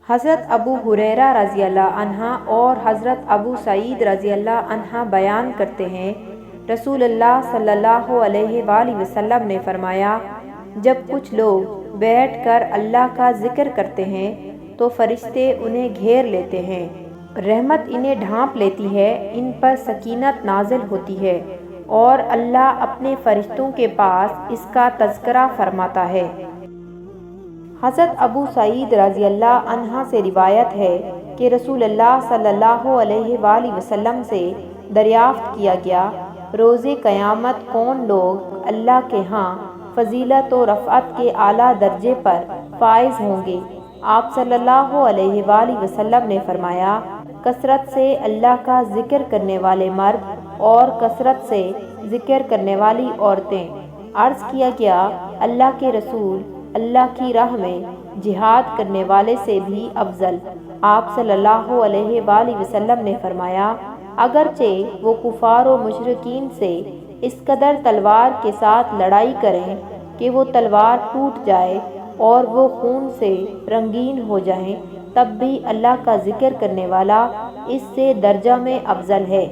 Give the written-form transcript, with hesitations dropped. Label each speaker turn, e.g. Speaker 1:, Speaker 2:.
Speaker 1: حضرت ابو ہریرہ رضی اللہ عنہ اور حضرت ابو سعید رضی اللہ عنہ بیان کرتے ہیں، رسول اللہ صلی اللہ علیہ وآلہ وسلم نے فرمایا، جب کچھ لوگ بیٹھ کر اللہ کا ذکر کرتے ہیں تو فرشتے انہیں گھیر لیتے ہیں، رحمت انہیں ڈھانپ لیتی ہے، ان پر سکینت نازل ہوتی ہے اور اللہ اپنے فرشتوں کے پاس اس کا تذکرہ فرماتا ہے۔ حضرت ابو سعید رضی اللہ عنہ سے روایت ہے کہ رسول اللہ صلی اللہ علیہ وآلہ وسلم سے دریافت کیا گیا، روز قیامت کون لوگ اللہ کے ہاں فضیلت و رفعت کے اعلیٰ درجے پر فائز ہوں گے؟ آپ صلی اللہ علیہ وآلہ وسلم نے فرمایا، کثرت سے اللہ کا ذکر کرنے والے مرد اور کثرت سے ذکر کرنے والی عورتیں۔ عرض کیا گیا، اللہ کے رسول، اللہ کی راہ میں جہاد کرنے والے سے بھی افضل؟ آپ صلی اللہ علیہ وآلہ وسلم نے فرمایا، اگرچہ وہ کفار و مشرکین سے اس قدر تلوار کے ساتھ لڑائی کریں کہ وہ تلوار ٹوٹ جائے اور وہ خون سے رنگین ہو جائیں، تب بھی اللہ کا ذکر کرنے والا اس سے درجہ میں افضل ہے۔